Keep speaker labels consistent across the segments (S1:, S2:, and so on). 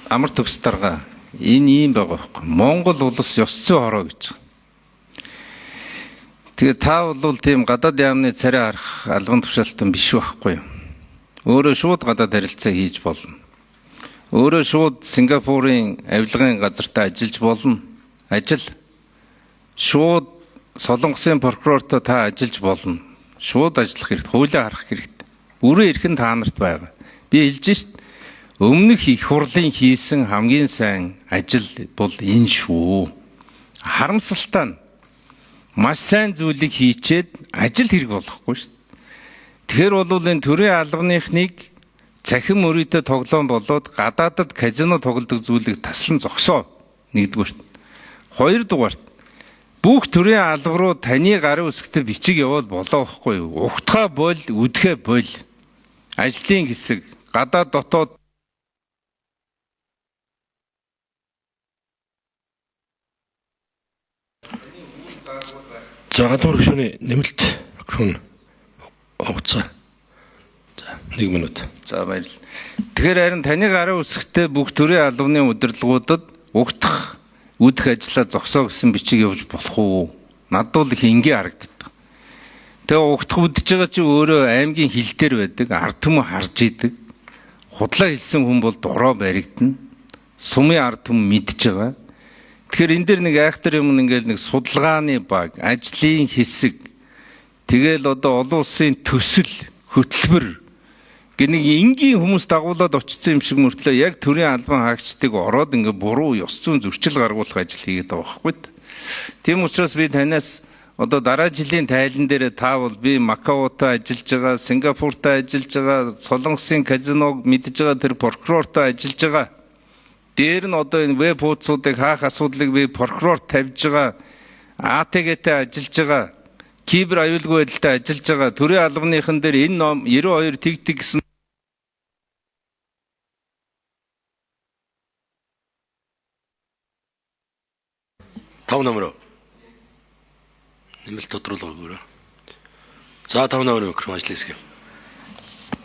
S1: амар төгс дарга энэ ийм байгаа байхгүй. Монгол улс ёс зүйн хороо гэж. Тэгээ та бол тийм гадаад яамны царай харах албан тушаалтан биш байхгүй юу? Өөрөө шууд гадаад харилцаа хийж болно. Өөрөө шууд Сингапурын авилгын газартаа ажиллаж болно. Шууд Солонгосын прокурортой та ажиллаж болно. Шууд ажиллах хэрэгтэй, хуулиа харах хэрэгтэй. Бүрэн эрхэн та нарт байгаа. Би хэлж шít. Өмнөх их хурлын хийсэн хамгийн сайн ажил бол энэ шүү. Харамсалтай нь маш сайн зүйлийг хийчээд ажил хэрэг болохгүй шүү. Тэгэхээр бол энэ төрийн албаныхныг цахим мөрөдө тоглоом болоод гадаадад казино тоглодог зүйлийг таслан зогсоо. Нэгдүгürt. Хоёрдугаарт бүх төрийн алба руу таны гарын үсгтээ бичиг яваад болоо байхгүй юу? Ухтгаа бол, үдэхэ бол. Ажлын хэсэг, гадаад дотоод
S2: За гадуур гүшүүний нэмэлт микрофон хугацаа. За 1 минут.
S1: За баярлалаа. Тэгэхээр харин таны гарын үсгтээ бүх төрийн албаны удирдлагуудад угтах, үдэх ажлаа зогсоо гэсэн бичиг явж болох уу? Надад бол их энгийн харагддаг. Тэгээ угтах үдэж байгаа чи өөрөө аймгийн хил дээр байдаг, ард түмэн харж идэг. Худлаа хэлсэн хүн бол дуроо баригдана. Сумын ард түмэн мэдж байгаа. Тэгэхээр энэ дэр нэг айхтар юм ингээл нэг судалгааны баг, ажлын хэсэг, тэгэл одоо олон улсын төсөл, хөтөлбөр гэх нэг энгийн хүмүүс дагуулад очсон юм шиг мөртлөө яг төрийн албан хаагчдыг ороод ингээ буруу ёс зүйн зөрчил гаргуулах ажил хийгээд байгаа байхгүй. Тийм учраас би танаас одоо дараа жилийн тайлан дээр та бол би Макаотой ажиллаж байгаа, Сингапуртай ажиллаж байгаа, Солонгосын казиног мэдж байгаа тэр прокурортой ажиллаж байгаа. Дээр нь одоо энэ веб хуудсуудыг хаах асуудлыг би прокурор тавьж байгаа, АТГ-тэй ажиллаж байгаа, кибер аюулгүй байдалтай ажиллаж байгаа, төрийн албаныхан дээр энэ ном 92 тэгтэг гэсэн
S2: тав номер. Нэмэлт тодруулга өгөөрэй. За 5 номер микрофон ажил хэсэг.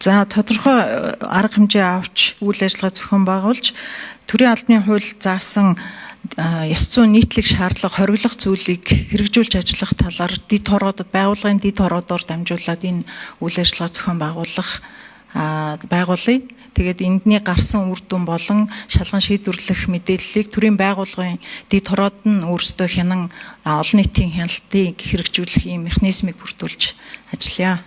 S3: За тодорхой арга хэмжээ авч үйл ажиллагаа зохион байгуулж төрийн албаны хууль заасан ёс зүйн нийтлэг шаардлага хориглох зүйлийг хэрэгжүүлж ажиллах талаар дэд хороодод байгууллагын дэд хороодоор дамжуулаад энэ үйл ажиллагаа зохион байгуулъя. Тэгээд эндний гарсан үр дүн болон шалган шийдвэрлэх мэдээллийг төрийн байгууллагын дэд хороод нь өөрсдөө хянан олон нийтийн хяналтыг хэрэгжүүлэх ийм механизмыг бүрдүүлж ажиллая.